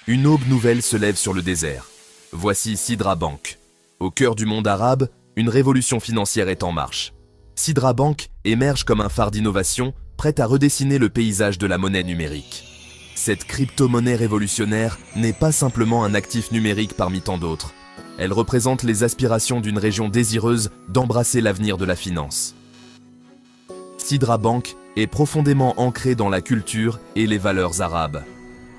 Une aube nouvelle se lève sur le désert. Voici Sidra Bank. Au cœur du monde arabe, une révolution financière est en marche. Sidra Bank émerge comme un phare d'innovation, prête à redessiner le paysage de la monnaie numérique. Cette crypto-monnaie révolutionnaire n'est pas simplement un actif numérique parmi tant d'autres. Elle représente les aspirations d'une région désireuse d'embrasser l'avenir de la finance. Sidra Bank est profondément ancrée dans la culture et les valeurs arabes.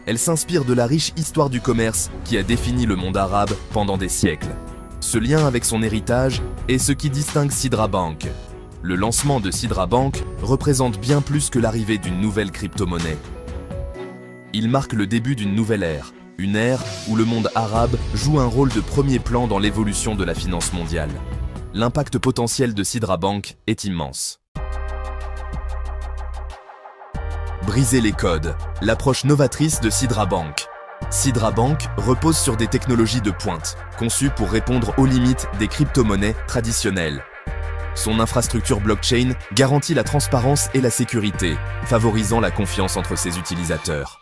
Elle s'inspire de la riche histoire du commerce qui a défini le monde arabe pendant des siècles. Ce lien avec son héritage est ce qui distingue Sidra Bank. Le lancement de Sidra Bank représente bien plus que l'arrivée d'une nouvelle crypto-monnaie. Il marque le début d'une nouvelle ère, une ère où le monde arabe joue un rôle de premier plan dans l'évolution de la finance mondiale. L'impact potentiel de Sidra Bank est immense. Briser les codes, l'approche novatrice de Sidra Bank. Sidra Bank repose sur des technologies de pointe, conçues pour répondre aux limites des crypto-monnaies traditionnelles. Son infrastructure blockchain garantit la transparence et la sécurité, favorisant la confiance entre ses utilisateurs.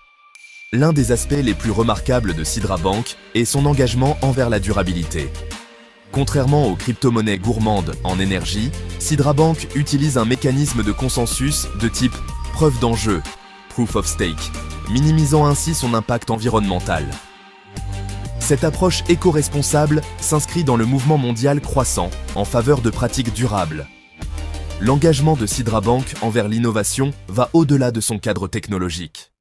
L'un des aspects les plus remarquables de Sidra Bank est son engagement envers la durabilité. Contrairement aux crypto-monnaies gourmandes en énergie, Sidra Bank utilise un mécanisme de consensus de type preuve d'enjeu, proof of stake, minimisant ainsi son impact environnemental. Cette approche éco-responsable s'inscrit dans le mouvement mondial croissant en faveur de pratiques durables. L'engagement de Sidra Bank envers l'innovation va au-delà de son cadre technologique.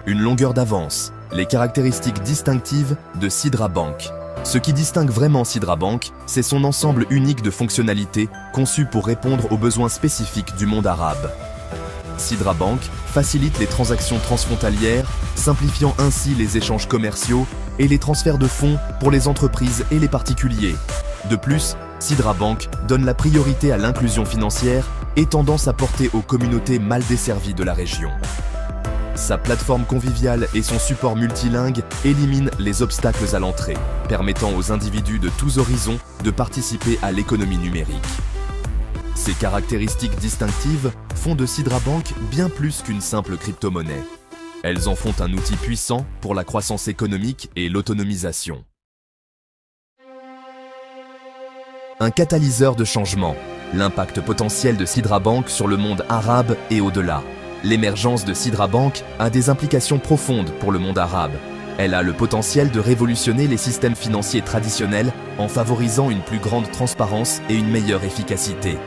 Une longueur d'avance, les caractéristiques distinctives de Sidra Bank. Ce qui distingue vraiment Sidra Bank, c'est son ensemble unique de fonctionnalités conçues pour répondre aux besoins spécifiques du monde arabe. Sidra Bank facilite les transactions transfrontalières, simplifiant ainsi les échanges commerciaux et les transferts de fonds pour les entreprises et les particuliers. De plus, Sidra Bank donne la priorité à l'inclusion financière et tendance à porter aux communautés mal desservies de la région. Sa plateforme conviviale et son support multilingue éliminent les obstacles à l'entrée, permettant aux individus de tous horizons de participer à l'économie numérique. Ces caractéristiques distinctives font de Sidra Bank bien plus qu'une simple crypto-monnaie. Elles en font un outil puissant pour la croissance économique et l'autonomisation. Un catalyseur de changement, l'impact potentiel de Sidra Bank sur le monde arabe et au-delà. L'émergence de Sidra Bank a des implications profondes pour le monde arabe. Elle a le potentiel de révolutionner les systèmes financiers traditionnels en favorisant une plus grande transparence et une meilleure efficacité.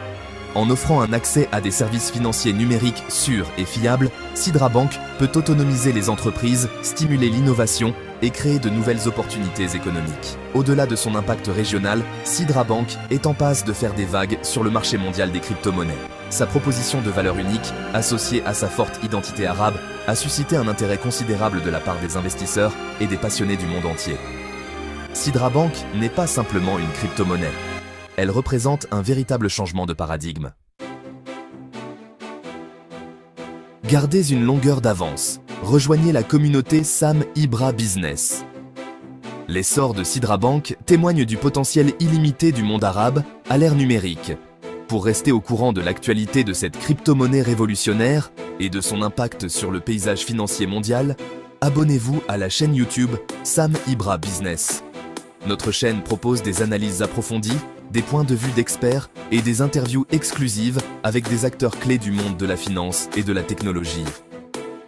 En offrant un accès à des services financiers numériques sûrs et fiables, Sidra Bank peut autonomiser les entreprises, stimuler l'innovation et créer de nouvelles opportunités économiques. Au-delà de son impact régional, Sidra Bank est en passe de faire des vagues sur le marché mondial des crypto-monnaies. Sa proposition de valeur unique, associée à sa forte identité arabe, a suscité un intérêt considérable de la part des investisseurs et des passionnés du monde entier. Sidra Bank n'est pas simplement une crypto-monnaie. Elle représente un véritable changement de paradigme. Gardez une longueur d'avance. Rejoignez la communauté Sam Ibra Business. L'essor de Sidra Bank témoigne du potentiel illimité du monde arabe à l'ère numérique. Pour rester au courant de l'actualité de cette crypto-monnaie révolutionnaire et de son impact sur le paysage financier mondial, abonnez-vous à la chaîne YouTube Sam Ibra Business. Notre chaîne propose des analyses approfondies, des points de vue d'experts et des interviews exclusives avec des acteurs clés du monde de la finance et de la technologie.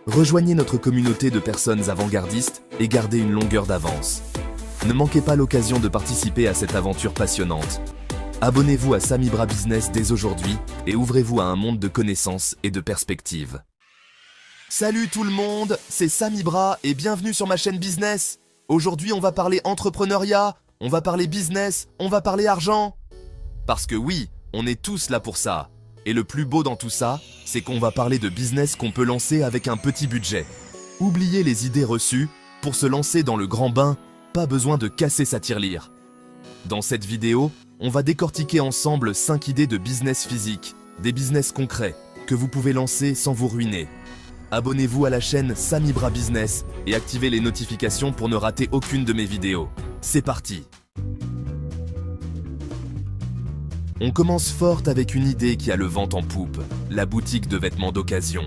Rejoignez notre communauté de personnes avant-gardistes et gardez une longueur d'avance. Ne manquez pas l'occasion de participer à cette aventure passionnante. Abonnez-vous à Sam Ibra Business dès aujourd'hui et ouvrez-vous à un monde de connaissances et de perspectives. Salut tout le monde, c'est Sam Ibra et bienvenue sur ma chaîne Business. Aujourd'hui, on va parler entrepreneuriat, on va parler business, on va parler argent. Parce que oui, on est tous là pour ça. Et le plus beau dans tout ça, c'est qu'on va parler de business qu'on peut lancer avec un petit budget. Oubliez les idées reçues, pour se lancer dans le grand bain, pas besoin de casser sa tirelire. Dans cette vidéo, on va décortiquer ensemble 5 idées de business physique, des business concrets, que vous pouvez lancer sans vous ruiner. Abonnez-vous à la chaîne Sam Ibra Business et activez les notifications pour ne rater aucune de mes vidéos. C'est parti! On commence fort avec une idée qui a le vent en poupe, la boutique de vêtements d'occasion.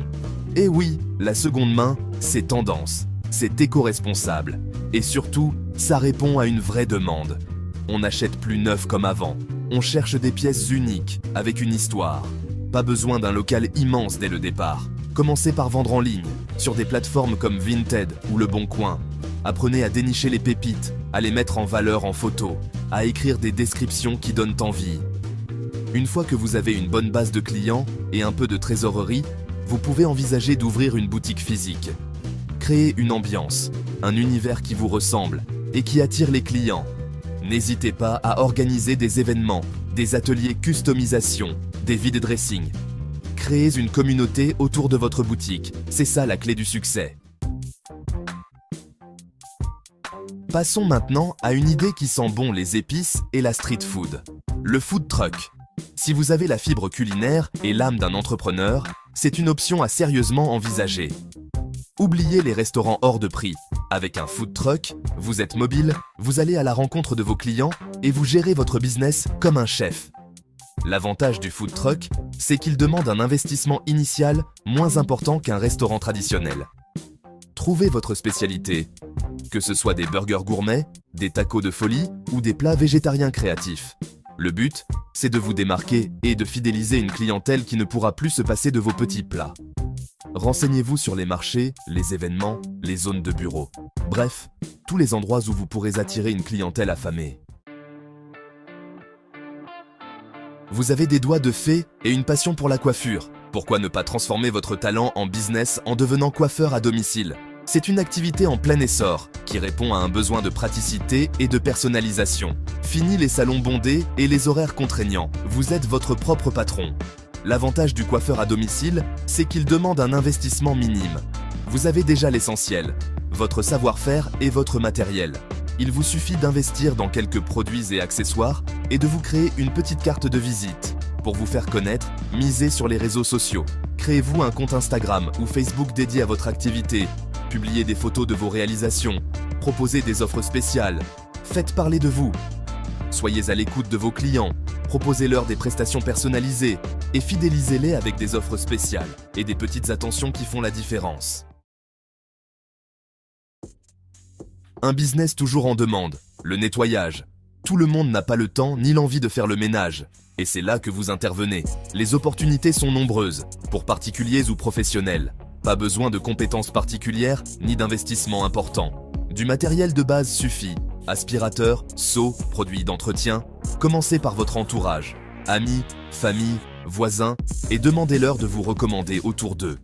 Et oui, la seconde main, c'est tendance, c'est éco-responsable. Et surtout, ça répond à une vraie demande. On n'achète plus neuf comme avant. On cherche des pièces uniques, avec une histoire. Pas besoin d'un local immense dès le départ. Commencez par vendre en ligne, sur des plateformes comme Vinted ou Le Bon Coin. Apprenez à dénicher les pépites, à les mettre en valeur en photo, à écrire des descriptions qui donnent envie. Une fois que vous avez une bonne base de clients et un peu de trésorerie, vous pouvez envisager d'ouvrir une boutique physique. Créez une ambiance, un univers qui vous ressemble et qui attire les clients. N'hésitez pas à organiser des événements, des ateliers customisation, des vide dressing. Créez une communauté autour de votre boutique, c'est ça la clé du succès. Passons maintenant à une idée qui sent bon les épices et la street food. Le food truck. Si vous avez la fibre culinaire et l'âme d'un entrepreneur, c'est une option à sérieusement envisager. Oubliez les restaurants hors de prix. Avec un food truck, vous êtes mobile, vous allez à la rencontre de vos clients et vous gérez votre business comme un chef. L'avantage du food truck, c'est qu'il demande un investissement initial moins important qu'un restaurant traditionnel. Trouvez votre spécialité, que ce soit des burgers gourmets, des tacos de folie ou des plats végétariens créatifs. Le but, c'est de vous démarquer et de fidéliser une clientèle qui ne pourra plus se passer de vos petits plats. Renseignez-vous sur les marchés, les événements, les zones de bureau. Bref, tous les endroits où vous pourrez attirer une clientèle affamée. Vous avez des doigts de fée et une passion pour la coiffure. Pourquoi ne pas transformer votre talent en business en devenant coiffeur à domicile? C'est une activité en plein essor qui répond à un besoin de praticité et de personnalisation. Fini les salons bondés et les horaires contraignants. Vous êtes votre propre patron. L'avantage du coiffeur à domicile, c'est qu'il demande un investissement minime. Vous avez déjà l'essentiel, votre savoir-faire et votre matériel. Il vous suffit d'investir dans quelques produits et accessoires et de vous créer une petite carte de visite. Pour vous faire connaître, misez sur les réseaux sociaux. Créez-vous un compte Instagram ou Facebook dédié à votre activité. Publiez des photos de vos réalisations. Proposez des offres spéciales. Faites parler de vous. Soyez à l'écoute de vos clients. Proposez-leur des prestations personnalisées et fidélisez-les avec des offres spéciales et des petites attentions qui font la différence. Un business toujours en demande, le nettoyage. Tout le monde n'a pas le temps ni l'envie de faire le ménage. Et c'est là que vous intervenez. Les opportunités sont nombreuses, pour particuliers ou professionnels. Pas besoin de compétences particulières ni d'investissements importants. Du matériel de base suffit. Aspirateur, seau, produits d'entretien. Commencez par votre entourage. Amis, famille, voisins, et demandez-leur de vous recommander autour d'eux.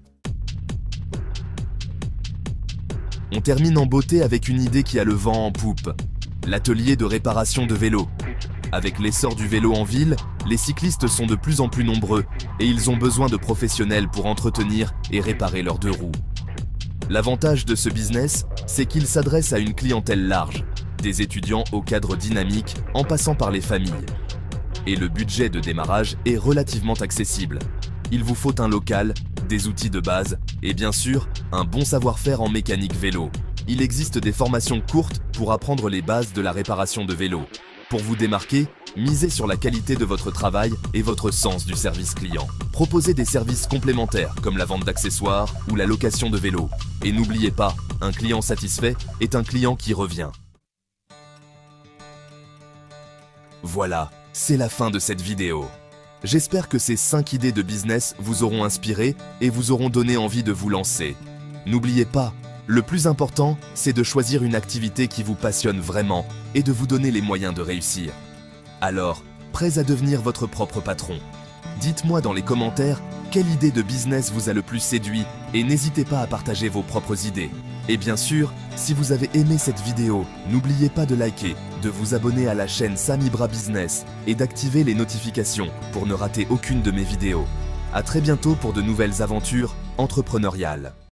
On termine en beauté avec une idée qui a le vent en poupe. L'atelier de réparation de vélos. Avec l'essor du vélo en ville, les cyclistes sont de plus en plus nombreux et ils ont besoin de professionnels pour entretenir et réparer leurs deux roues. L'avantage de ce business, c'est qu'il s'adresse à une clientèle large, des étudiants au cadre dynamique en passant par les familles. Et le budget de démarrage est relativement accessible. Il vous faut un local, des outils de base et bien sûr, un bon savoir-faire en mécanique vélo. Il existe des formations courtes pour apprendre les bases de la réparation de vélos. Pour vous démarquer, misez sur la qualité de votre travail et votre sens du service client. Proposez des services complémentaires comme la vente d'accessoires ou la location de vélos. Et n'oubliez pas, un client satisfait est un client qui revient. Voilà, c'est la fin de cette vidéo. J'espère que ces 5 idées de business vous auront inspiré et vous auront donné envie de vous lancer. N'oubliez pas, le plus important, c'est de choisir une activité qui vous passionne vraiment et de vous donner les moyens de réussir. Alors, prêts à devenir votre propre patron? Dites-moi dans les commentaires quelle idée de business vous a le plus séduit et n'hésitez pas à partager vos propres idées. Et bien sûr, si vous avez aimé cette vidéo, n'oubliez pas de liker, de vous abonner à la chaîne Sam Ibra Business et d'activer les notifications pour ne rater aucune de mes vidéos. À très bientôt pour de nouvelles aventures entrepreneuriales.